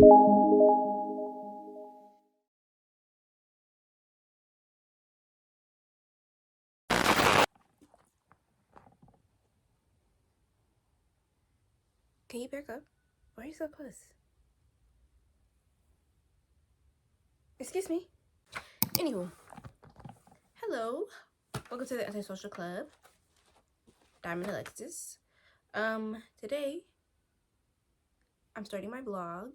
Can you back up? Why are you so close? Excuse me. Anywho, hello. Welcome to the Antisocial Club. Diamond Alexis. Today I'm starting my vlog.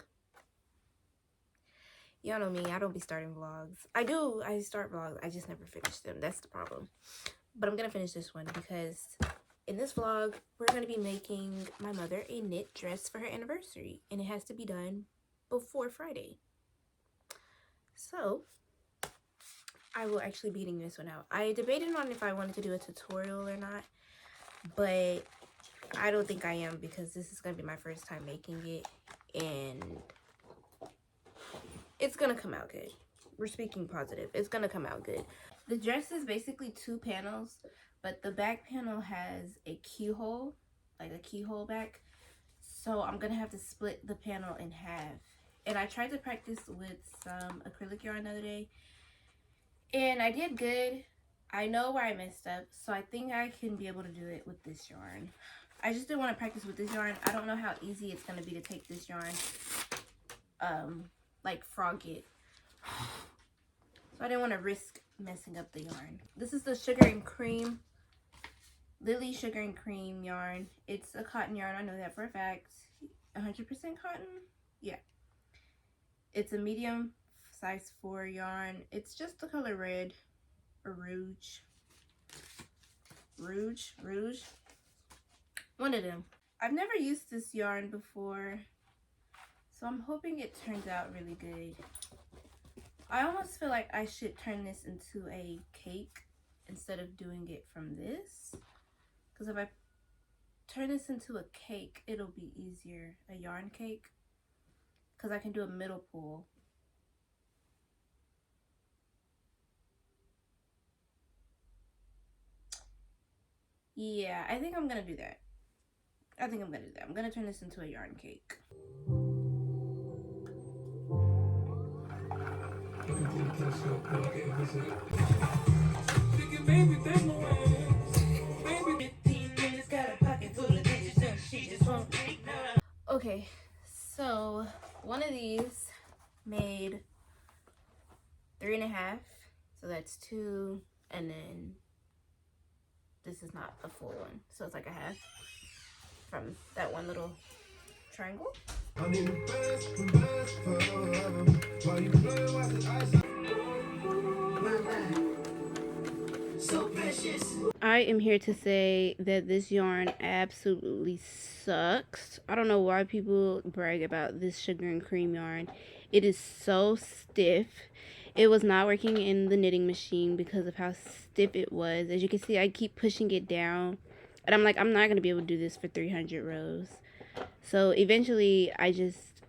Y'all know me, I don't be starting vlogs. I start vlogs, I just never finish them. That's the problem. But I'm gonna finish this one because in this vlog, we're gonna be making my mother a knit dress for her anniversary, and it has to be done before Friday. So I will actually be eating this one out. I debated on if I wanted to do a tutorial or not, but I don't think I am because this is gonna be my first time making it, and it's gonna come out good. We're speaking positive. It's gonna come out good. The dress is basically 2 panels, but the back panel has a keyhole, like a keyhole back. So I'm gonna have to split the panel in half. And I tried to practice with some acrylic yarn the other day, and I did good. I know where I messed up, so I think I can be able to do it with this yarn. I just didn't want to practice with this yarn. I don't know how easy it's gonna be to take this yarn, like frog it. So I didn't want to risk messing up the yarn. This is the Sugar and Cream, Lily Sugar and Cream yarn. It's a cotton yarn, I know that for a fact. 100% cotton? Yeah. It's a medium size 4 yarn. It's just the color red or rouge. Rouge. One of them. I've never used this yarn before, so I'm hoping it turns out really good. I almost feel like I should turn this into a cake instead of doing it from this, because if I turn this into a cake, it'll be easier. A yarn cake, because I can do a middle pull. Yeah, I think I'm gonna do that. I'm gonna turn this into a yarn cake. Okay, so one of these made 3.5, so that's 2, and then this is not a full one, so it's like a half from that one little triangle. I am here to say that this yarn absolutely sucks. I don't know why people brag about this Sugar and Cream yarn. It is so stiff. It was not working in the knitting machine because of how stiff it was. As you can see, I keep pushing it down, and I'm like, I'm not going to be able to do this for 300 rows. So eventually I just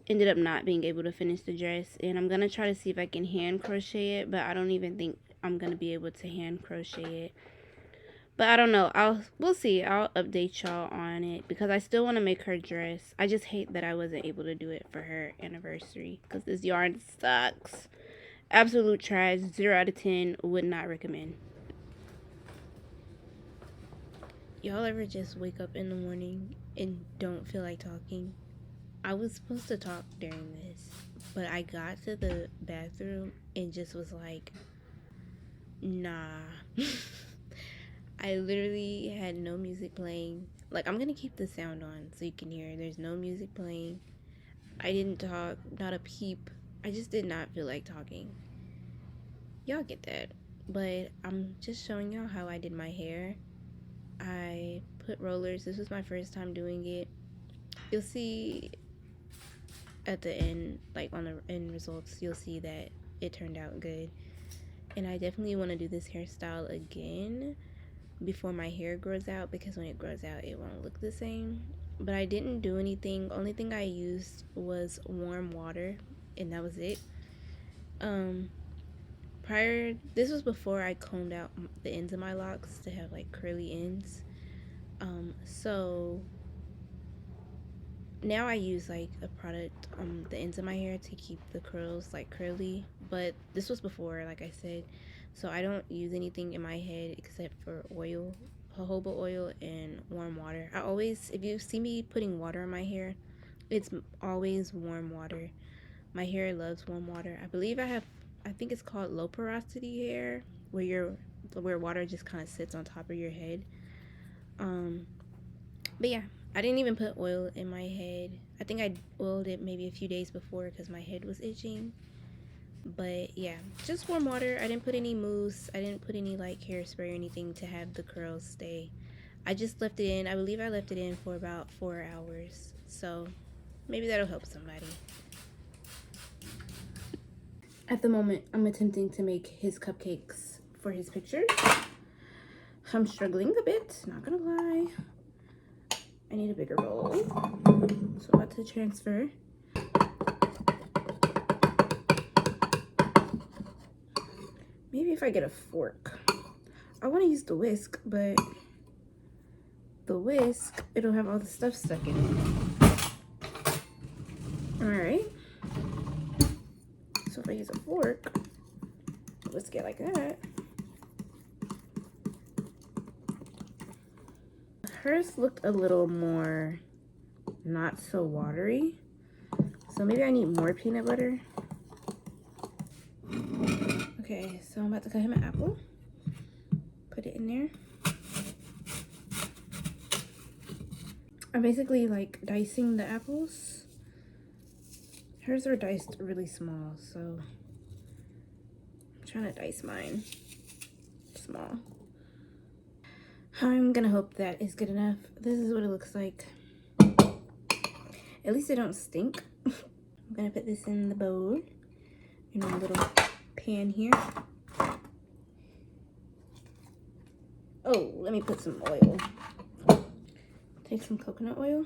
ended up not being able to finish the dress, and I'm going to try to see if I can hand crochet it, but I don't even think I'm going to be able to hand crochet it. But I don't know. We'll see. I'll update y'all on it because I still want to make her dress. I just hate that I wasn't able to do it for her anniversary because this yarn sucks. Absolute trash. 0 out of 10. Would not recommend. Y'all ever just wake up in the morning and don't feel like talking? I was supposed to talk during this, but I got to the bathroom and just was like, nah. I literally had no music playing. Like, I'm gonna keep the sound on so you can hear. There's no music playing. I didn't talk, not a peep. I just did not feel like talking. Y'all get that. But I'm just showing y'all how I did my hair. I put rollers. This was my first time doing it. You'll see at the end, like on the end results, you'll see that it turned out good. And I definitely want to do this hairstyle again before my hair grows out, because when it grows out it won't look the same. But I didn't do anything. Only thing I used was warm water, and that was it. This was before I combed out the ends of my locks to have like curly ends. So now I use like a product on the ends of my hair to keep the curls like curly, but this was before, like I said, so I don't use anything in my head except for oil, jojoba oil, and warm water. I always, if you see me putting water in my hair, it's always warm water. My hair loves warm water. I believe I think it's called low porosity hair, where water just kind of sits on top of your head. But yeah, I didn't even put oil in my head. I think I oiled it maybe a few days before because my head was itching. But yeah, just warm water. I didn't put any mousse. I didn't put any like hairspray or anything to have the curls stay. I just left it in. I believe I left it in for about 4 hours. So maybe that'll help somebody. At the moment, I'm attempting to make his cupcakes for his pictures. I'm struggling a bit, not gonna lie. I need a bigger bowl. So I'm about to transfer. Maybe if I get a fork. I want to use the whisk, but the whisk, it'll have all the stuff stuck in it. Alright. So if I use a fork, whisk it like that. Hers looked a little more not so watery. So maybe I need more peanut butter. Okay, so I'm about to cut him an apple. Put it in there. I'm basically like dicing the apples. Hers are diced really small, so I'm trying to dice mine small. I'm gonna hope that is good enough. This is what it looks like. At least they don't stink. I'm gonna put this in the bowl in a little pan here. Oh, let me put some oil. Take some coconut oil.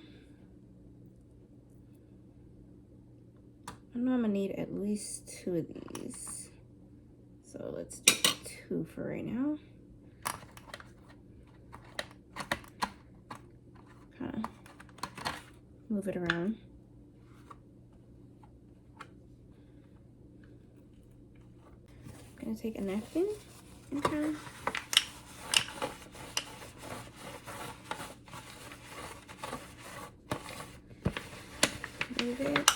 I know I'm gonna need at least 2 of these. So let's do 2 for right now. Kind of move it around. I'm gonna take a napkin and kind of move it.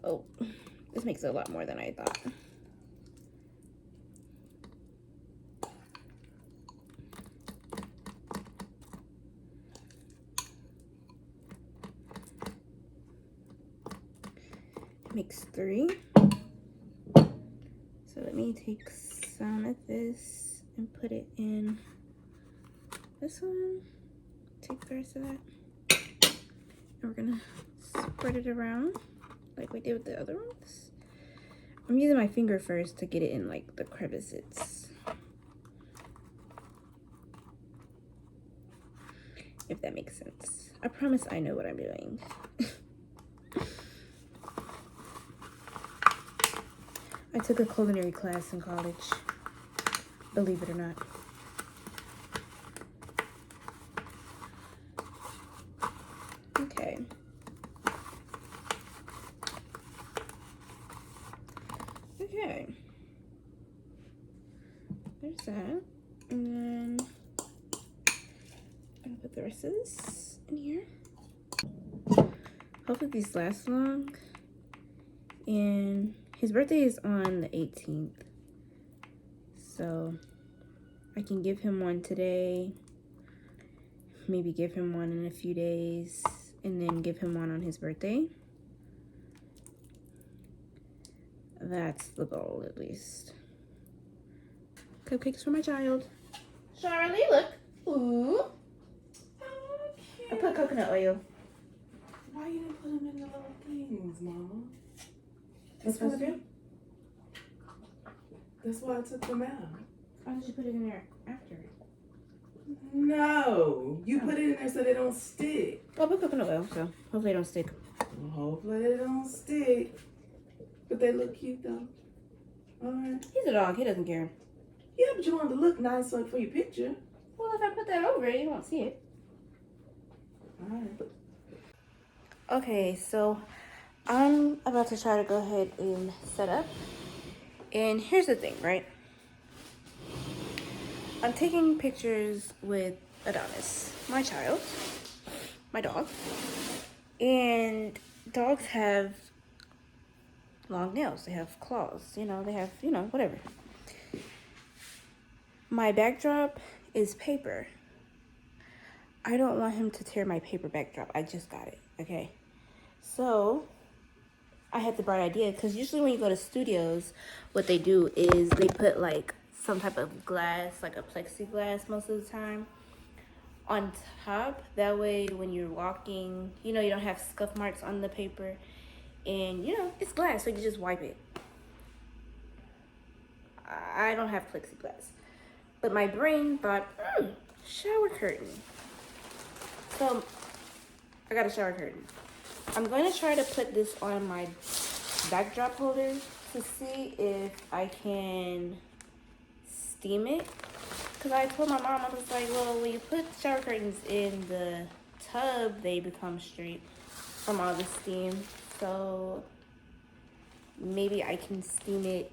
Oh, this makes it a lot more than I thought. It makes 3. So let me take some of this and put it in this one. Take the rest of that. And we're gonna spread it around like we did with the other ones. I'm using my finger first to get it in like the crevices. If that makes sense. I promise I know what I'm doing. I took a culinary class in college, believe it or not. Okay. Okay. There's that. And then I'm gonna put the rest of this in here. Hopefully these last long. And his birthday is on the 18th. So I can give him one today. Maybe give him one in a few days. And then give him one on his birthday. That's the goal, at least. Cupcakes for my child. Charlie, look. Ooh. I put coconut oil. Why you didn't put them in the little things, Mama? What's supposed to do? That's why I took them out. Why did you put it in there after? No, you put it in there so they don't stick. Well, put coconut oil, so hopefully they don't stick. Well, hopefully they don't stick. But they look cute though. Alright. He's a dog. He doesn't care. Yeah, but you want them to look nice for your picture. Well, if I put that over it, you won't see it. Alright. Okay, so I'm about to try to go ahead and set up. And here's the thing, right? I'm taking pictures with Adonis, my child, my dog. And dogs have long nails. They have claws. You know, they have, whatever. My backdrop is paper. I don't want him to tear my paper backdrop. I just got it, okay? So I had the bright idea, because usually when you go to studios, what they do is they put like some type of glass, like a plexiglass most of the time, on top. That way when you're walking, you don't have scuff marks on the paper. And, it's glass, so you just wipe it. I don't have plexiglass. But my brain thought, shower curtain. So I got a shower curtain. I'm going to try to put this on my backdrop holder to see if I can steam it. Because I told my mom, I was like, well, when you put shower curtains in the tub, they become straight from all the steam. So maybe I can steam it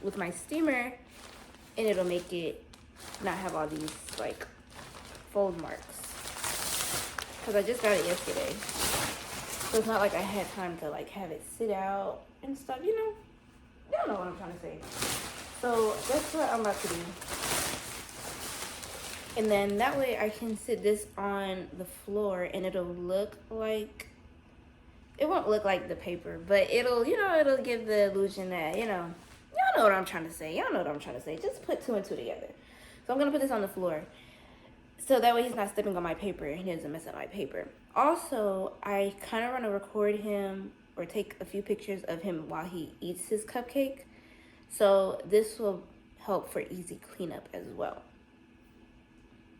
with my steamer and it'll make it not have all these like fold marks. Because I just got it yesterday. So it's not like I had time to like have it sit out and stuff, you don't know what I'm trying to say. So that's what I'm about to do. And then that way I can sit this on the floor and it'll look like, it won't look like the paper, but it'll, it'll give the illusion that, y'all know what I'm trying to say. Y'all know what I'm trying to say. Just put two and two together. So I'm going to put this on the floor. So that way he's not stepping on my paper and he doesn't mess up my paper. Also, I kind of want to record him or take a few pictures of him while he eats his cupcake. So this will help for easy cleanup as well.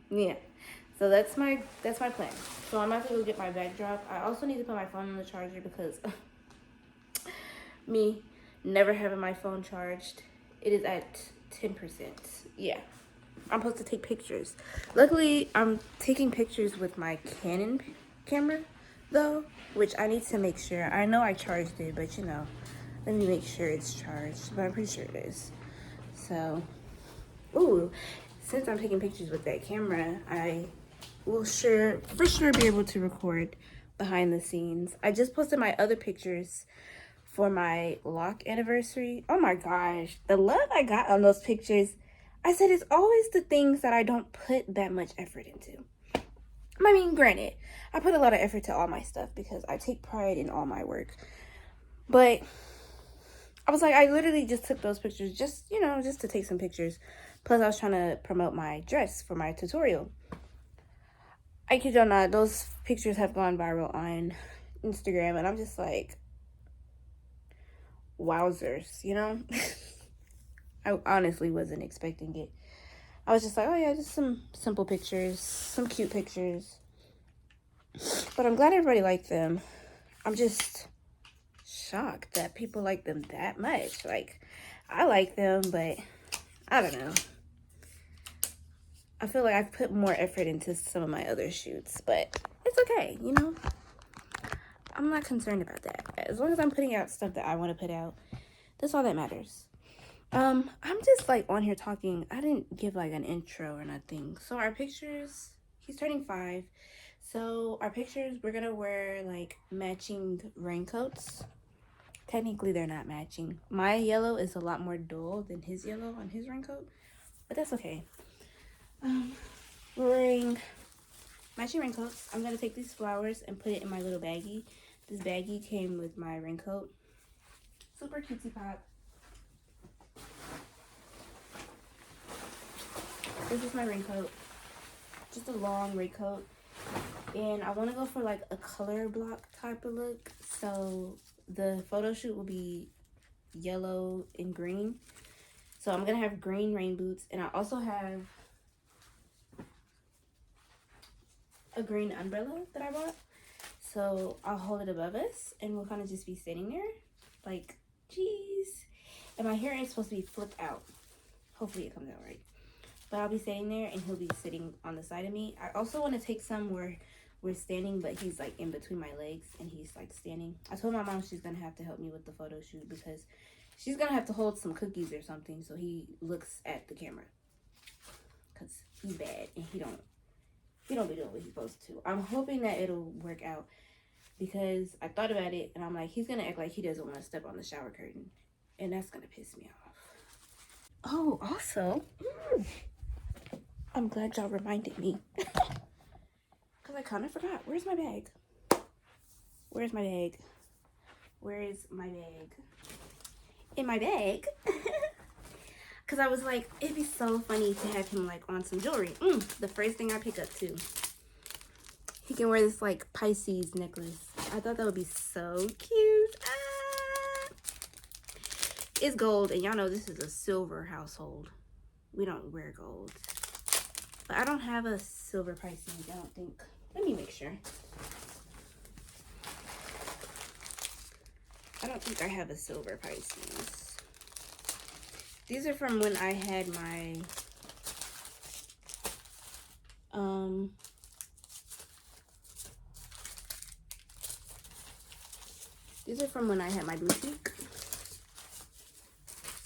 Yeah. So that's my plan. So I'm about to go get my backdrop. I also need to put my phone on the charger because me never having my phone charged. It is at 10%. Yeah. I'm supposed to take pictures. Luckily, I'm taking pictures with my Canon camera though, which I need to make sure. I know I charged it, but let me make sure it's charged, but I'm pretty sure it is. So, since I'm taking pictures with that camera, I will for sure be able to record behind the scenes. I just posted my other pictures for my lock anniversary. Oh my gosh, the love I got on those pictures. I said it's always the things that I don't put that much effort into. I mean, granted, I put a lot of effort to all my stuff because I take pride in all my work. But I was like, I literally just took those pictures just to take some pictures. Plus, I was trying to promote my dress for my tutorial. I kid you not, those pictures have gone viral on Instagram, and I'm just like, wowzers, I honestly wasn't expecting it. I was just like, oh yeah, just some simple pictures, some cute pictures. But I'm glad everybody liked them. I'm just shocked that people like them that much. Like, I like them, but I don't know. I feel like I've put more effort into some of my other shoots, but it's okay, I'm not concerned about that. As long as I'm putting out stuff that I want to put out, that's all that matters. I'm just like on here talking. I didn't give like an intro or nothing. So our pictures, he's turning 5. So our pictures, we're gonna wear like matching raincoats. Technically they're not matching. My yellow is a lot more dull than his yellow on his raincoat, but that's okay. We're wearing matching raincoats. I'm gonna take these flowers and put it in my little baggie. This baggie came with my raincoat. Super cutesy pop. This is my raincoat. Just a long raincoat. And I want to go for like a color block type of look. So the photo shoot will be yellow and green. So I'm going to have green rain boots. And I also have a green umbrella that I bought. So I'll hold it above us and we'll kind of just be sitting there like, geez. And my hair is supposed to be flipped out. Hopefully it comes out right. But I'll be sitting there and he'll be sitting on the side of me. I also want to take some where we're standing, but he's like in between my legs and he's like standing. I told my mom she's going to have to help me with the photo shoot because she's going to have to hold some cookies or something so he looks at the camera. Because he's bad and he don't be doing what he's supposed to. I'm hoping that it'll work out because I thought about it and I'm like, he's going to act like he doesn't want to step on the shower curtain. And that's going to piss me off. Oh, also, I'm glad y'all reminded me. Because I kind of forgot. Where's my bag? Where's my bag? Where is my bag? In my bag. Because I was like, it'd be so funny to have him like on some jewelry. The first thing I pick up too. He can wear this like Pisces necklace. I thought that would be so cute. It's gold, and y'all know this is a silver household. We don't wear gold. But I don't have a silver Pisces, I don't think. Let me make sure. I don't think I have a silver Pisces. These are from when I had my these are from when I had my boutique.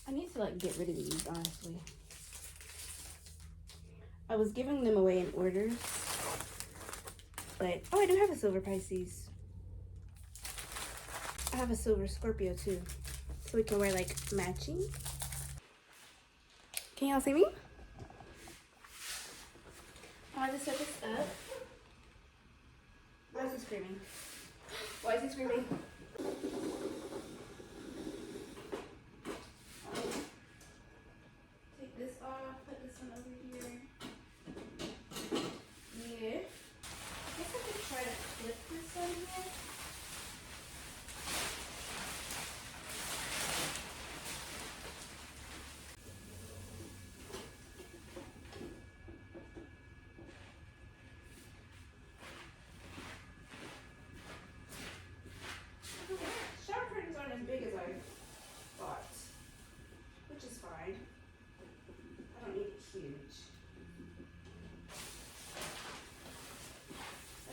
I need to like get rid of these, honestly. I was giving them away in orders. But oh, I do have a silver Pisces. I have a silver Scorpio too. So we can wear like matching. Can y'all see me? I want to set this up. Why is he screaming? Why is he screaming? Take this off, put this one over here. Yeah. I guess I could try to flip this one here. Shower curtains aren't as big as I thought, which is fine. I don't need it huge.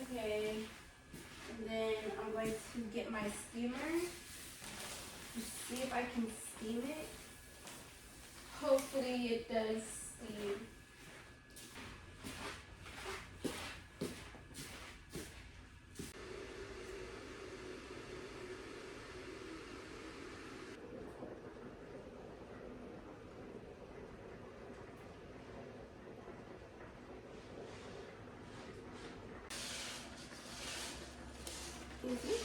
Okay, and then I'm going to get my steamer to see if I can steam it. Hopefully it does steam. Easy.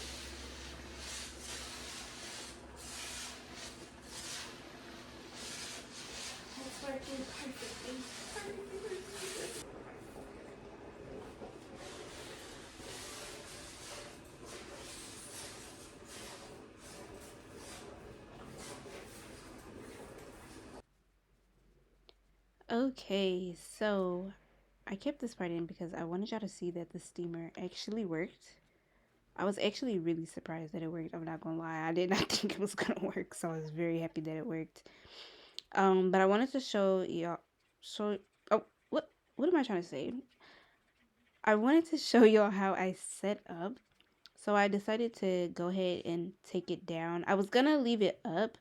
It's working perfectly. Okay, so I kept this part in because I wanted y'all to see that the steamer actually worked. I was actually really surprised that it worked. I'm not gonna lie. I did not think it was gonna work, so I was very happy that it worked. But I wanted to show y'all. Oh, what am I trying to say? I wanted to show y'all how I set up. So I decided to go ahead and take it down. I was gonna leave it up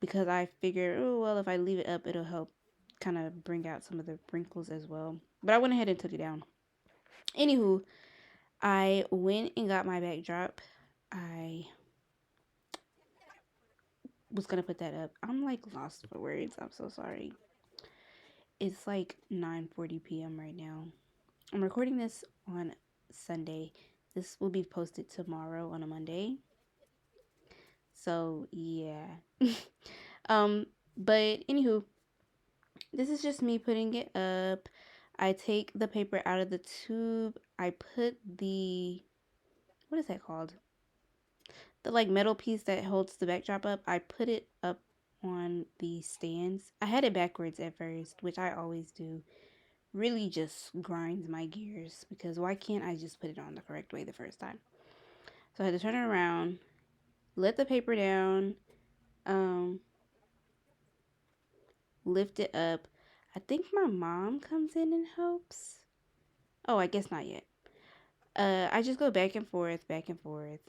because I figured, oh well, if I leave it up, it'll help kind of bring out some of the wrinkles as well. But I went ahead and took it down. Anywho, I went and got my backdrop. I was gonna put that up. I'm like lost for words. I'm so sorry. It's like 9:40 p.m. right now. I'm recording this on Sunday. This will be posted tomorrow on a Monday. So yeah. um, but anywho, this is just me putting it up. I take the paper out of the tube. I put the, what is that called? The like metal piece that holds the backdrop up. I put it up on the stands. I had it backwards at first, which I always do. really just grinds my gears, because why can't I just put it on the correct way the first time? So I had to turn it around, let the paper down, um, lift it up. I think my mom comes in and helps. Oh, I guess not yet. I just go back and forth, back and forth,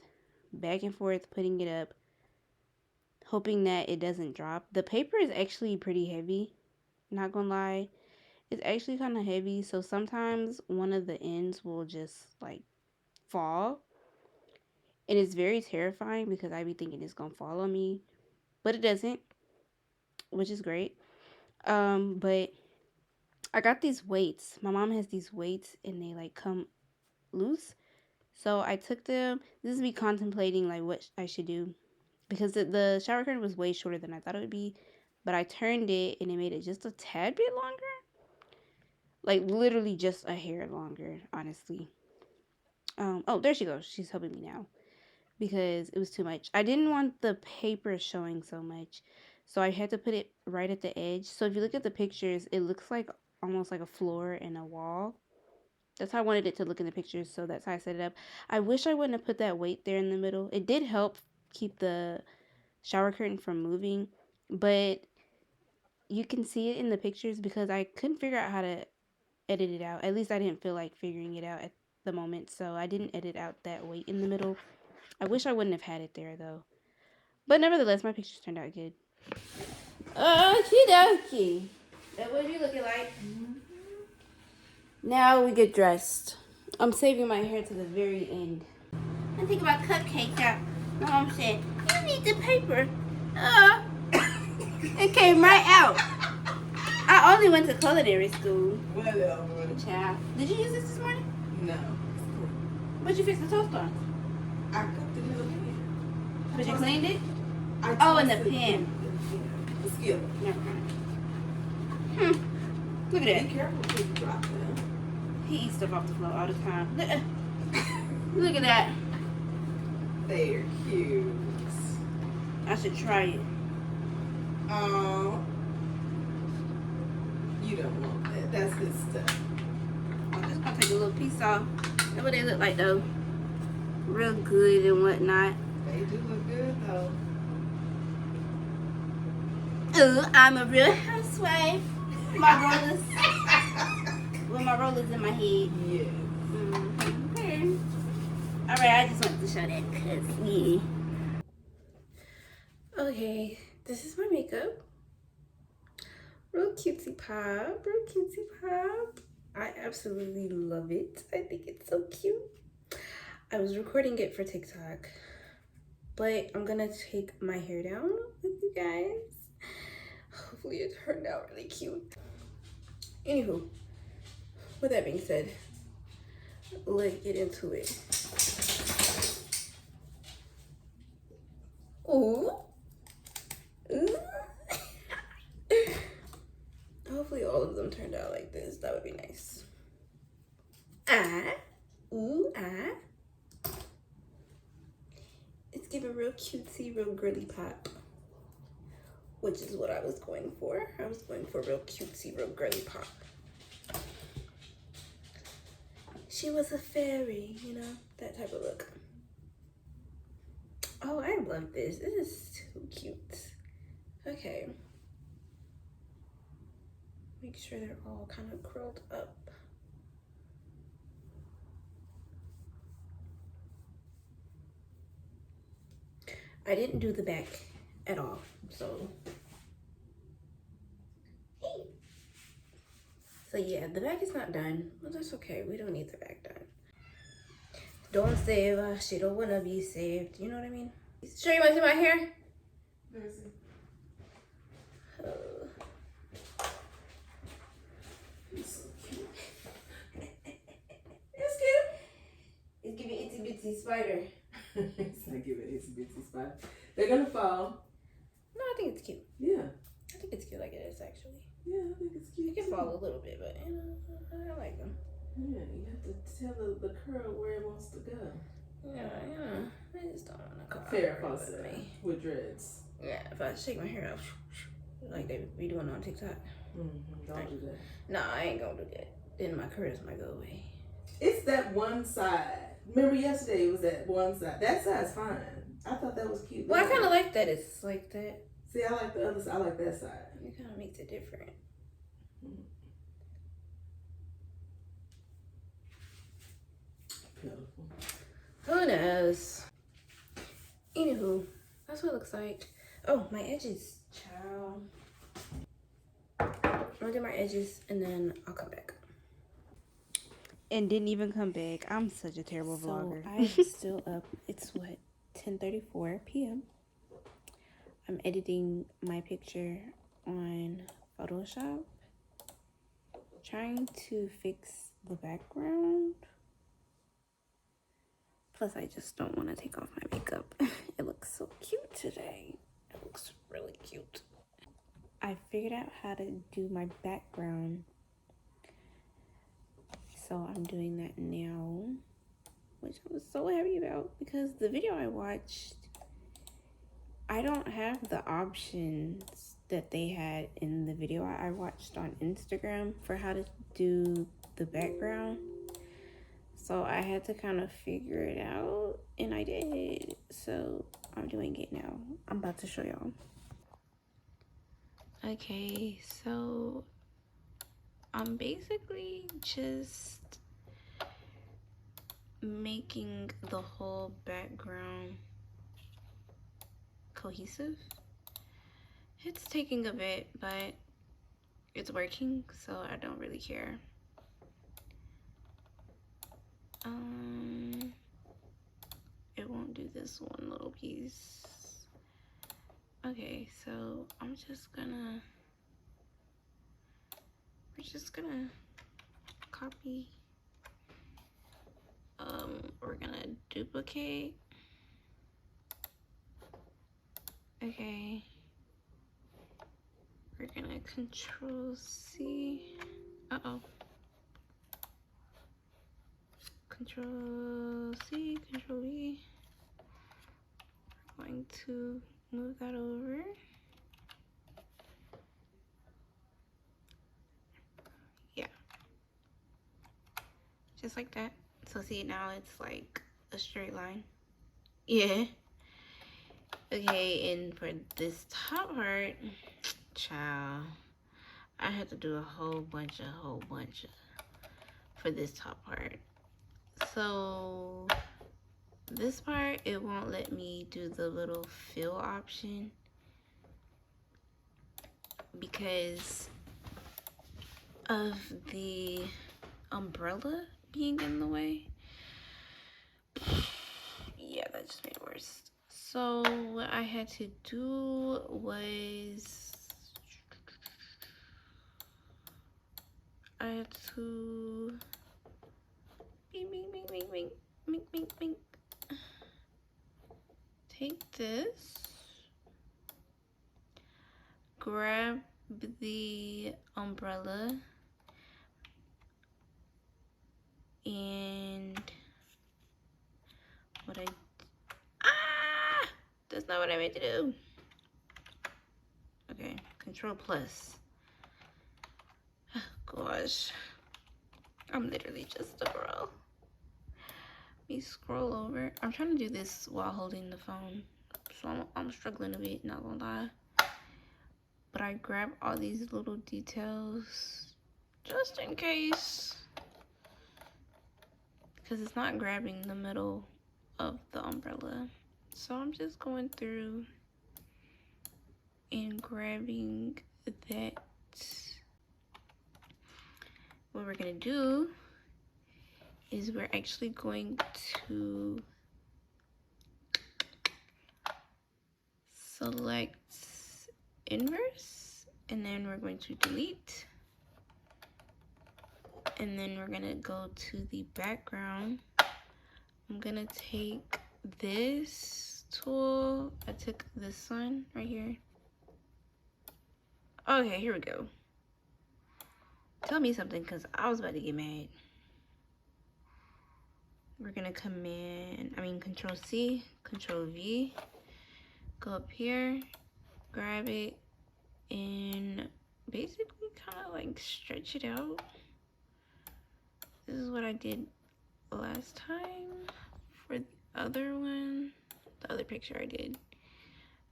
back and forth, putting it up, hoping that it doesn't drop. The paper is actually pretty heavy, not gonna lie. It's actually kind of heavy, so sometimes one of the ends will just like fall. And it's very terrifying because I be thinking it's gonna fall on me, but it doesn't, which is great. But I got these weights. My mom has these weights and they like come loose. So I took them. This is me contemplating like what I should do, because the shower curtain was way shorter than I thought it would be, but I turned it and it made it just a tad bit longer. Like literally just a hair longer, honestly. Oh, there she goes. She's helping me now because it was too much. I didn't want the paper showing so much, so I had to put it right at the edge. So if you look at the pictures, it looks like almost like a floor and a wall. That's how I wanted it to look in the pictures, so that's how I set it up. I wish I wouldn't have put that weight there in the middle. It did help keep the shower curtain from moving, but you can see it in the pictures because I couldn't figure out how to edit it out. At least I didn't feel like figuring it out at the moment, so I didn't edit out that weight in the middle. I wish I wouldn't have had it there though. But nevertheless, my pictures turned out good. Okie dokie. That what you looking like? Now we get dressed. I'm saving my hair to the very end. I think about cupcakes out. My mom said, you need the paper. It came right out. I only went to culinary school. Whatever. Child. Did you use this morning? No. What'd you fix the toast on? I cooked it in the pan. But you cleaned it? I Oh, in the toasted pan. The skillet. Never mind. Look at that. Be careful because you drop them. He eats stuff off the floor all the time. Look at that. They're cute. I should try it. Oh. You don't want that. That's his stuff. I'm just gonna take a little piece off. That's what they look like though. Real good and whatnot. They do look good though. Ooh, I'm a real housewife. My rollers. With my rollers in my head. Yes. Mm-hmm. Okay. Alright, I just wanted to show that because, yeah. Okay, this is my makeup. Real cutesy pop. Real cutesy pop. I absolutely love it. I think it's so cute. I was recording it for TikTok, but I'm gonna take my hair down with you guys. Hopefully it turned out really cute. Anywho, with that being said, let's get into it. Ooh. Ooh. Hopefully all of them turned out like this. That would be nice. Ah. Ooh, ah. It's giving real cutesy, real girly pop, which is what I was going for. I was going for real cutesy, real girly pop. She was a fairy, you know, that type of look. Oh, I love this. This is too cute. Okay. Make sure they're all kind of curled up. I didn't do the back at all, so. So yeah, the back is not done. Well, that's okay. We don't need the back done. Don't save her. She don't want to be saved. You know what I mean? Sure you want to see my hair? There's it. He's so cute. It's cute. It's giving itsy bitsy spider. It's not giving itsy bitsy spot. They're gonna fall. No, I think it's cute. Yeah. I think it's cute like it is actually. Yeah, I think it's cute. It can too. fall a little bit, but you know, I like them. Yeah, you have to tell the curl where it wants to go. Yeah. I just don't want to call Fair it faucet with me. with dreads. Yeah, if I shake my hair out like they be doing on TikTok. Don't do that. Nah, I ain't gonna do that. Then my curls might go away. It's that one side. Remember yesterday it was that one side. That side's fine. I thought that was cute. Well, I kind of like that. It's like that. See, I like the other side. I like that side. It kind of makes it different. Beautiful. Who knows? Anywho, that's what it looks like. Oh, my edges. Ciao. I'm gonna do my edges and then I'll come back. And didn't even come back. I'm such a terrible vlogger. I'm still up. It's what, 10:34 p.m. I'm editing my picture on Photoshop. Trying to fix the background. Plus, I just don't want to take off my makeup. It looks so cute today. It looks really cute. I figured out how to do my background. So I'm doing that now, which I was so happy about because the video I watched, I don't have the options that they had in the video I watched on Instagram for how to do the background. So I had to kind of figure it out, and I did. So I'm doing it now. I'm about to show y'all. Okay, so I'm basically just making the whole background cohesive. It's taking a bit, but it's working, so I don't really care. It won't do this one little piece. Okay, so we're just gonna copy. We're gonna duplicate. Okay. We're gonna Control C. Uh-oh. Control C, Control V. We're going to move that over. Yeah. Just like that. So see, now it's like a straight line. Yeah. Okay, and for this top part, child, I had to do a whole bunch for this top part. So this part, it won't let me do the little fill option because of the umbrella being in the way. Yeah, that just made it worse. So what I had to do was I had to take this, grab the umbrella, and that's not what I meant to do. Okay, Control plus. Gosh, I'm literally just a girl. Let me scroll over. I'm trying to do this while holding the phone, so I'm struggling a bit, not gonna lie. But I grab all these little details just in case, because it's not grabbing the middle of the umbrella. So I'm just going through and grabbing that. What we're gonna do is we're actually going to select inverse, and then we're going to delete, and then we're gonna go to the background. I'm gonna take this tool. I took this one right here. Okay, here we go. Tell me something, because I was about to get mad. We're gonna Control C, Control V, go up here, grab it, and basically kind of like stretch it out. This is what I did last time for the other one, the other picture I did.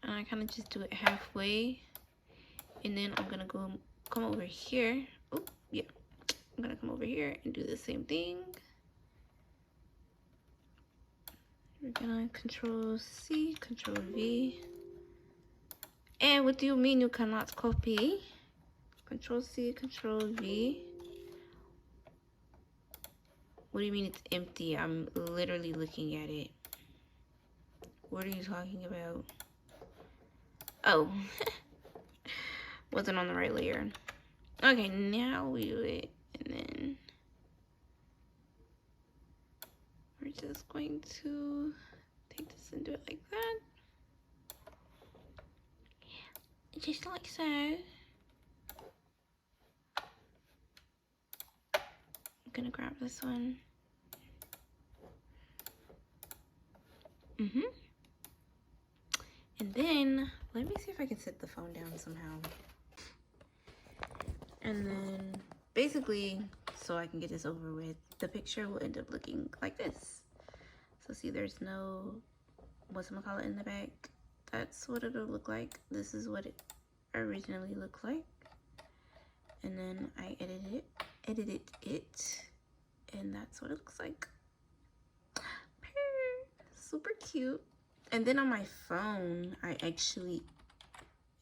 And I kind of just do it halfway. And then I'm gonna come over here. Oh, yeah. I'm gonna come over here and do the same thing. We're gonna Control C, Control V. And what do you mean you cannot copy? Control C, Control V. What do you mean it's empty? I'm literally looking at it. What are you talking about? Oh. Wasn't on the right layer. Okay, now we do it. And then we're just going to take this and do it like that. Just like so. I'm gonna grab this one. And then, let me see if I can set the phone down somehow. And then, basically, so I can get this over with, the picture will end up looking like this. So see, there's no, whatchamacallit in the back. That's what it'll look like. This is what it originally looked like. And then I edited it, and that's what it looks like. Super cute. And then on my phone, I actually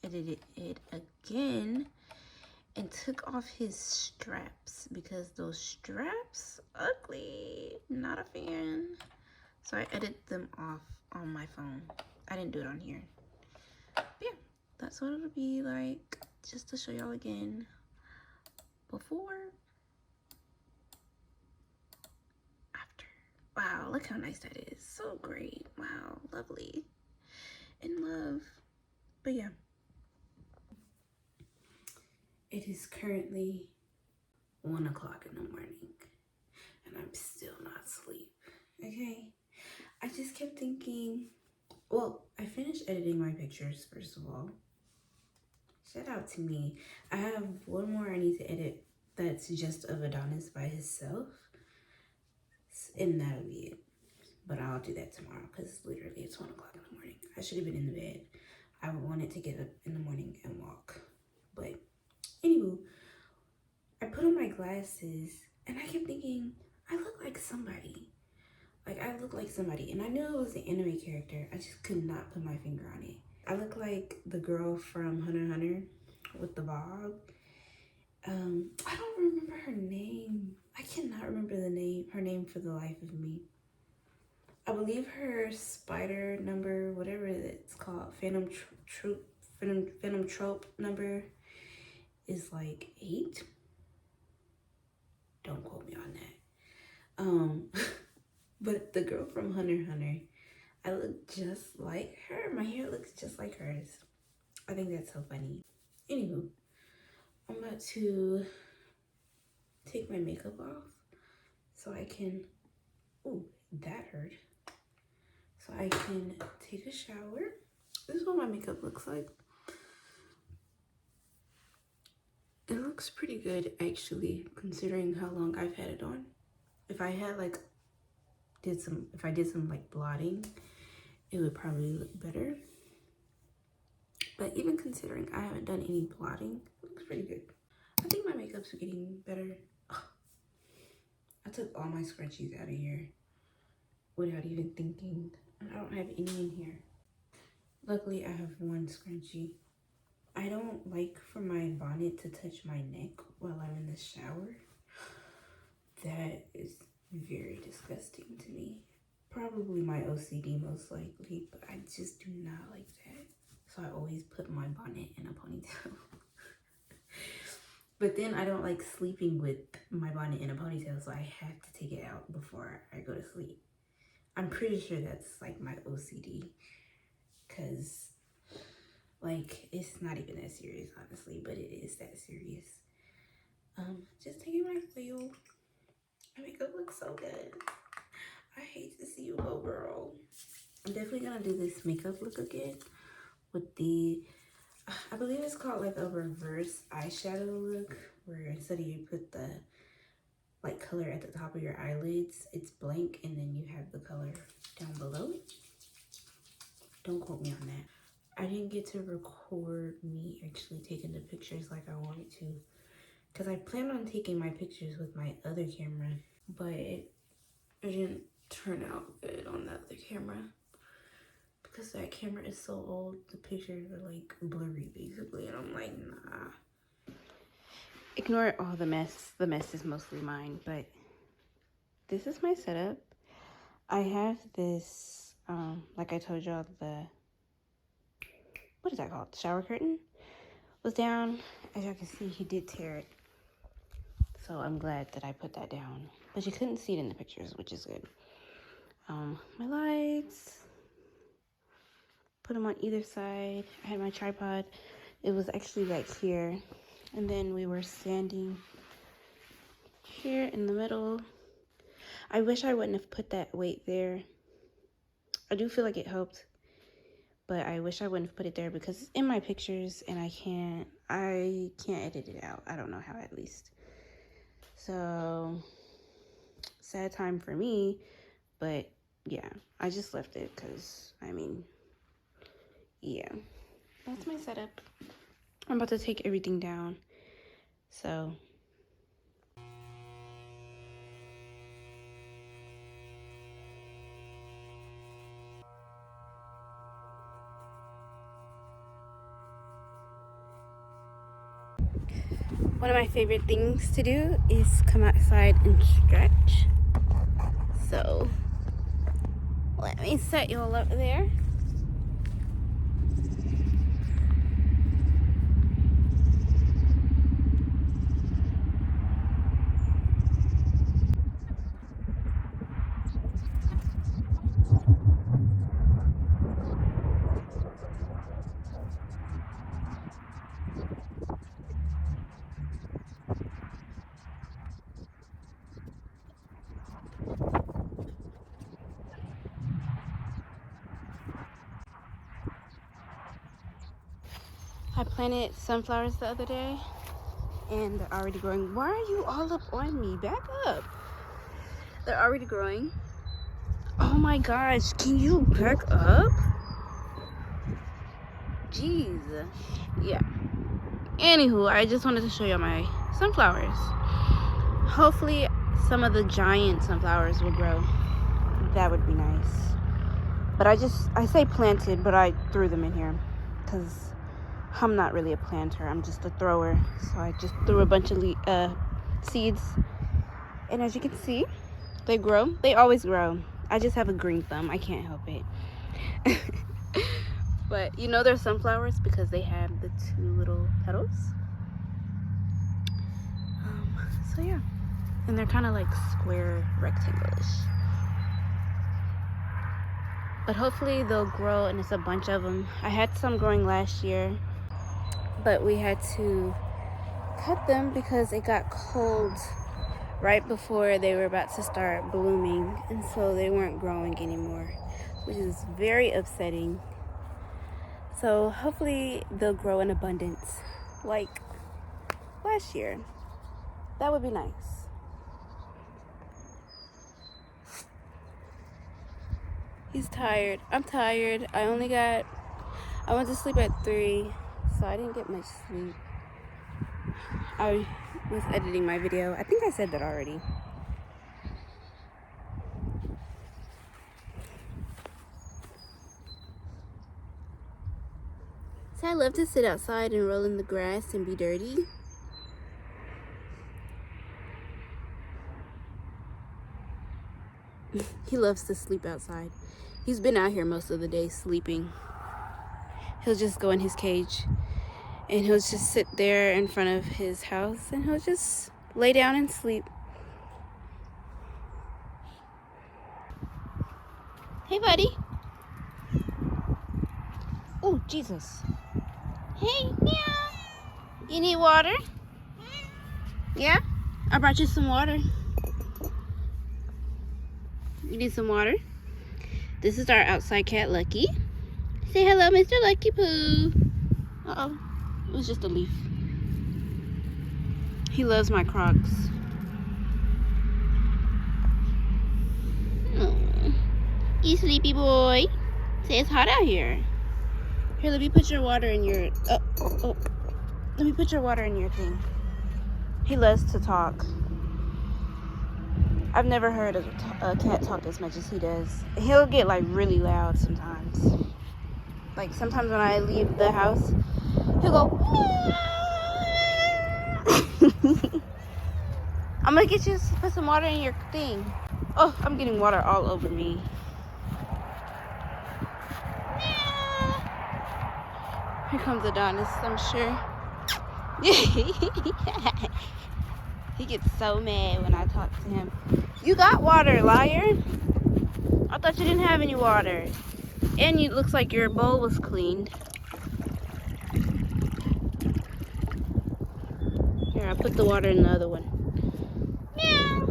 edited it again and took off his straps because those straps ugly. Not a fan. So I edited them off on my phone. I didn't do it on here. But yeah, that's what it'll be like. Just to show y'all again. Before. After. Wow, look how nice that is. So great. Wow, lovely. In love. But yeah. It is currently 1 o'clock in the morning. And I'm still not asleep. Okay? I just kept thinking, well, I finished editing my pictures, first of all. Shout out to me. I have one more I need to edit that's just of Adonis by himself. And that'll be it. But I'll do that tomorrow because literally it's 1 o'clock in the morning. I should have been in the bed. I wanted to get up in the morning and walk. But anywho, I put on my glasses and I kept thinking, I look like somebody. Like, I look like somebody. And I knew it was an anime character. I just could not put my finger on it. I look like the girl from Hunter x Hunter with the bob. I don't remember her name. I cannot remember her name for the life of me. I believe her spider number, whatever it's called, Phantom Trope number is like 8. Don't quote me on that. But the girl from Hunter x Hunter, I look just like her. My hair looks just like hers. I think that's so funny. Anywho, I'm about to take my makeup off so I can, ooh, that hurt. So I can take a shower. This is what my makeup looks like. It looks pretty good actually, considering how long I've had it on. If I had like, if I did some like blotting, it would probably look better. But even considering I haven't done any blotting, it looks pretty good. I think my makeup's getting better. Oh, I took all my scrunchies out of here without even thinking. I don't have any in here. Luckily, I have one scrunchie. I don't like for my bonnet to touch my neck while I'm in the shower. That is very disgusting to me. Probably my OCD most likely, but I just do not like that. So I always put my bonnet in a ponytail. But then I don't like sleeping with my bonnet in a ponytail, so I have to take it out before I go to sleep. I'm pretty sure that's like my OCD, because like it's not even that serious honestly, but it is that serious. Just taking my oil. My makeup looks so good. I hate to see you go, girl. I'm definitely gonna do this makeup look again with the I believe it's called like a reverse eyeshadow look, where instead of you put the like color at the top of your eyelids, it's blank and then you have the color down below. Don't quote me on that. I didn't get to record me actually taking the pictures like I wanted to, because I planned on taking my pictures with my other camera, but it didn't turn out good on the other camera because that camera is so old. The pictures are like blurry basically, and I'm like, nah. Ignore all the mess. The mess is mostly mine, but this is my setup. I have this, like I told y'all, what is that called? Shower curtain was down. As y'all can see, he did tear it. So I'm glad that I put that down. But you couldn't see it in the pictures, which is good. My lights. Put them on either side. I had my tripod. It was actually like here. And then we were standing here in the middle. I wish I wouldn't have put that weight there. I do feel like it helped, but I wish I wouldn't have put it there because it's in my pictures and I can't edit it out. I don't know how, at least. So sad time for me, but yeah, I just left it because, I mean, yeah, that's my setup. I'm about to take everything down, so. One of my favorite things to do is come outside and stretch. So let me set you all up there. I planted sunflowers the other day and they're already growing. Why are you all up on me? Back up. They're already growing. Oh my gosh, can you back up? Jeez. Yeah. Anywho, I just wanted to show you my sunflowers. Hopefully some of the giant sunflowers will grow. That would be nice. But I say planted, but I threw them in here because I'm not really a planter. I'm just a thrower. So I just threw a bunch of seeds. And as you can see, they grow. They always grow. I just have a green thumb. I can't help it. But you know they're sunflowers because they have the two little petals. So yeah. And they're kind of like square, rectangle-ish. But hopefully they'll grow, and it's a bunch of them. I had some growing last year, but we had to cut them because it got cold right before they were about to start blooming, and so they weren't growing anymore, which is very upsetting. So hopefully they'll grow in abundance like last year. That would be nice. He's tired. I'm tired. I went to sleep at 3, so I didn't get much sleep. I was editing my video. I think I said that already. So I love to sit outside and roll in the grass and be dirty. He loves to sleep outside. He's been out here most of the day sleeping. He'll just go in his cage and he'll just sit there in front of his house and he'll just lay down and sleep. Hey, buddy. Oh, Jesus. Hey, meow. You need water? Yeah? I brought you some water. You need some water? This is our outside cat, Lucky. Say hello, Mr. Lucky Poo. Uh-oh. It was just a leaf. He loves my Crocs. Oh, you sleepy boy. Say it's hot out here. Here, let me put your water in your... Oh. Let me put your water in your thing. He loves to talk. I've never heard a cat talk as much as he does. He'll get like really loud sometimes. Like sometimes when I leave the house, he'll go. I'm gonna get you to put some water in your thing. Oh, I'm getting water all over me. Here comes Adonis, I'm sure. He gets so mad when I talk to him. You got water, liar. I thought you didn't have any water. And it looks like your bowl was cleaned. Here, I put the water in the other one. Meow.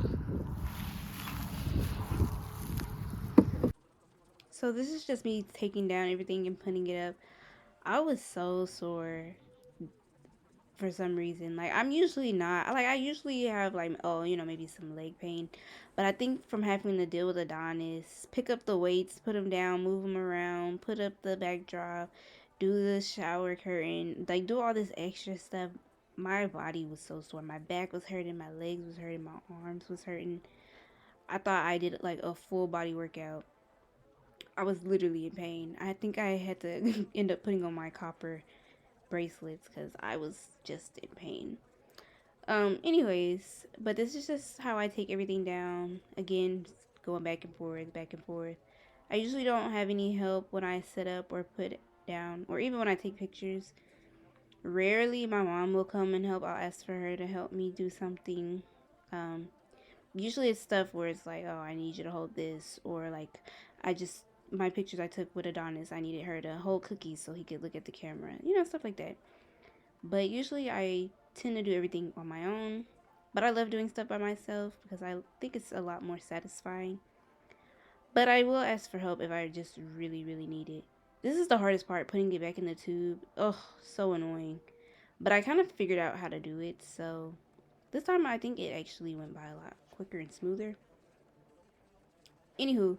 So this is just me taking down everything and putting it up. I was so sore for some reason. Like, I'm usually not. Like, I usually have, like, oh, you know, maybe some leg pain. But I think from having to deal with Adonis, pick up the weights, put them down, move them around, put up the backdrop, do the shower curtain, like, do all this extra stuff. My body was so sore. My back was hurting, my legs was hurting, my arms was hurting. I thought I did, like, a full body workout. I was literally in pain. I think I had to end up putting on my copper bracelets because I was just in pain. Anyways, but this is just how I take everything down. Again, going back and forth, back and forth. I usually don't have any help when I set up or put it down, or even when I take pictures. Rarely my mom will come and help. I'll ask for her to help me do something. Um, Usually it's stuff where it's like, oh, I need you to hold this, or like, my pictures I took with Adonis, I needed her to hold cookies so he could look at the camera, stuff like that. But usually I tend to do everything on my own. But I love doing stuff by myself because I think it's a lot more satisfying. But I will ask for help if I just really, really need it. This is the hardest part, putting it back in the tube. Oh, so annoying. But I kind of figured out how to do it, so this time I think it actually went by a lot quicker and smoother. Anywho,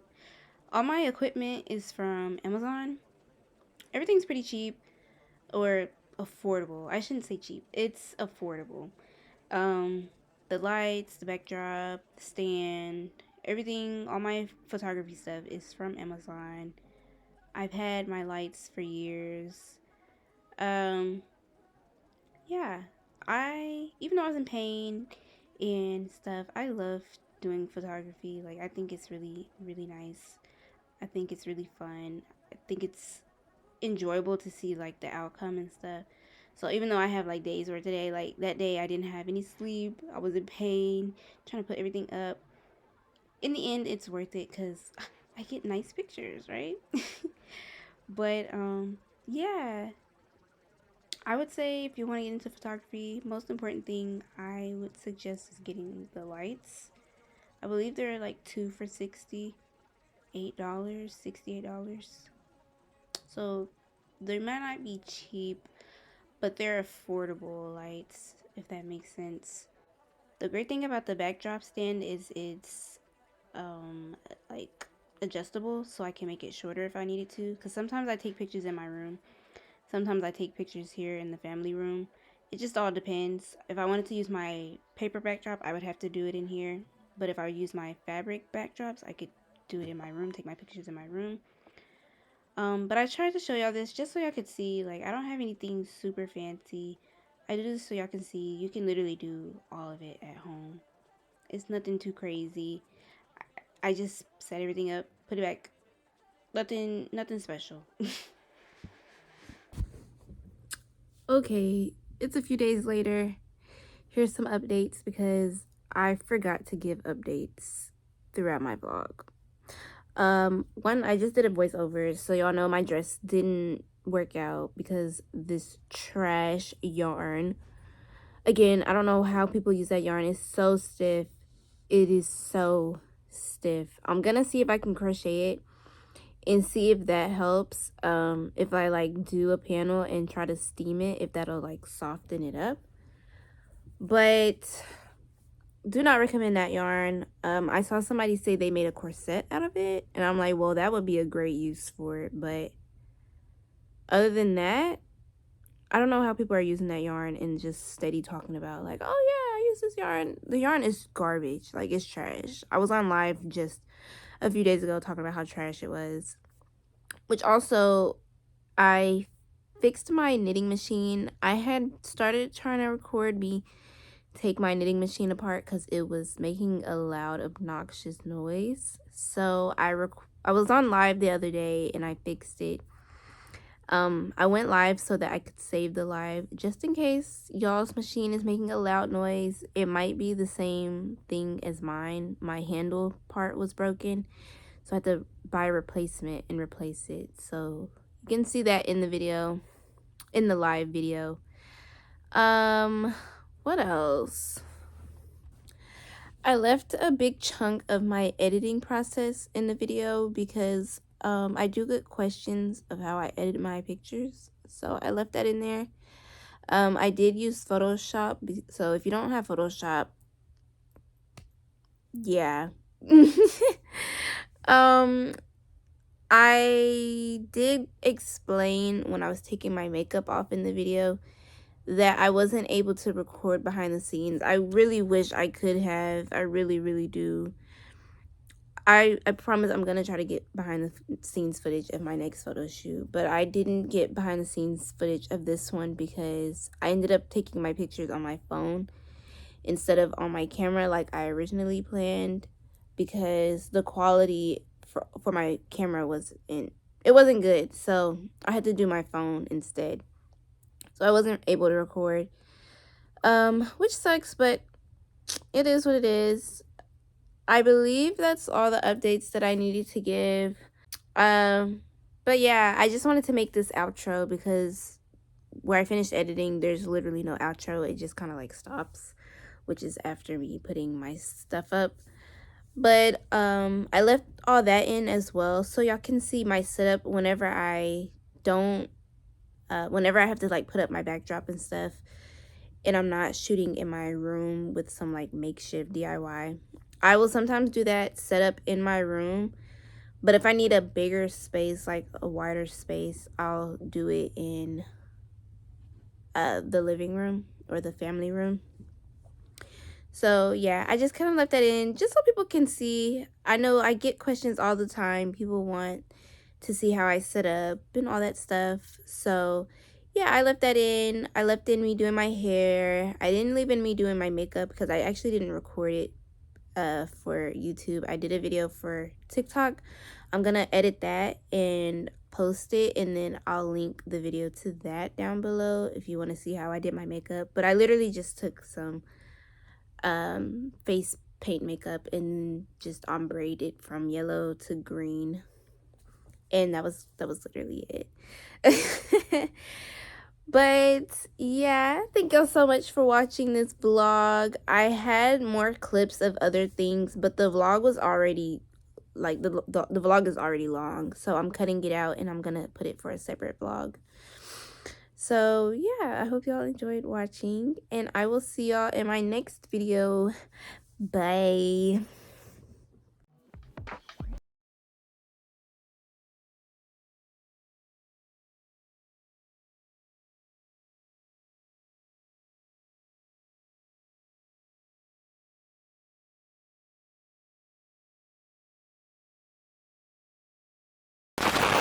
all my equipment is from Amazon. Everything's pretty cheap or affordable. I shouldn't say cheap. It's affordable. Um, the lights, the backdrop, the stand, everything, all my photography stuff is from Amazon. I've had my lights for years. Um, yeah, even though I was in pain and stuff, I love doing photography. Like, I think it's really, really nice. I think it's really fun. I think it's enjoyable to see like the outcome and stuff. So even though I have like days where today, like that day I didn't have any sleep, I was in pain, trying to put everything up. In the end, it's worth it because I get nice pictures, right? But yeah, I would say if you want to get into photography, most important thing I would suggest is getting the lights. I believe they're like two for $68, $68. So they might not be cheap, but they're affordable lights, if that makes sense. The great thing about the backdrop stand is it's like adjustable, so I can make it shorter if I needed to. Because sometimes I take pictures in my room, sometimes I take pictures here in the family room. It just all depends. If I wanted to use my paper backdrop, I would have to do it in here. But if I use my fabric backdrops, I could do it in my room, take my pictures in my room. But I tried to show y'all this just so y'all could see, like, I don't have anything super fancy. I do this so y'all can see you can literally do all of it at home. It's nothing too crazy. I just set everything up, put it back. Nothing special. Okay, it's a few days later. Here's some updates because I forgot to give updates throughout my vlog. One, I just did a voiceover, so y'all know my dress didn't work out because this trash yarn. Again, I don't know how people use that yarn. It's so stiff. It is so stiff. I'm gonna see if I can crochet it and see if that helps. If I like do a panel and try to steam it, if that'll like soften it up. But do not recommend that yarn. I saw somebody say they made a corset out of it, and I'm like, well, that would be a great use for it. But other than that, I don't know how people are using that yarn and just steady talking about like, oh yeah, I use this yarn. The yarn is garbage. Like, it's trash. I was on live just a few days ago talking about how trash it was. Which also, I fixed my knitting machine. I had started trying to record me take my knitting machine apart because it was making a loud, obnoxious noise. So I was on live the other day and I fixed it. I went live so that I could save the live just in case y'all's machine is making a loud noise. It might be the same thing as mine. My handle part was broken, so I had to buy a replacement and replace it. So you can see that in the video, in the live video. What else? I left a big chunk of my editing process in the video because I do get questions of how I edit my pictures. So I left that in there. I did use Photoshop. So if you don't have Photoshop, yeah. um, I did explain when I was taking my makeup off in the video that I wasn't able to record behind the scenes. I really wish I could have. I really, really do. I promise I'm gonna try to get behind the scenes footage of my next photo shoot, but I didn't get behind the scenes footage of this one because I ended up taking my pictures on my phone instead of on my camera like I originally planned, because the quality for my camera it wasn't good, so I had to do my phone instead. So I wasn't able to record, which sucks, but it is what it is. I believe that's all the updates that I needed to give. But yeah, I just wanted to make this outro because where I finished editing, there's literally no outro. It just kind of like stops, which is after me putting my stuff up. But I left all that in as well, so y'all can see my setup whenever I don't whenever I have to like put up my backdrop and stuff and I'm not shooting in my room with some like makeshift DIY. I will sometimes do that setup in my room, but if I need a bigger space, like a wider space, I'll do it in the living room or the family room. So yeah, I just kind of left that in just so people can see. I know I get questions all the time. People want to see how I set up and all that stuff. So yeah, I left that in. I left in me doing my hair. I didn't leave in me doing my makeup because I actually didn't record it for YouTube. I did a video for TikTok. I'm gonna edit that and post it, and then I'll link the video to that down below if you want to see how I did my makeup. But I literally just took some face paint makeup and just ombreed it from yellow to green, and that was literally it. But yeah, thank y'all so much for watching this vlog. I had more clips of other things, but the vlog was already like the vlog is already long, so I'm cutting it out and I'm gonna put it for a separate vlog. So yeah, I hope y'all enjoyed watching, and I will see y'all in my next video. Bye.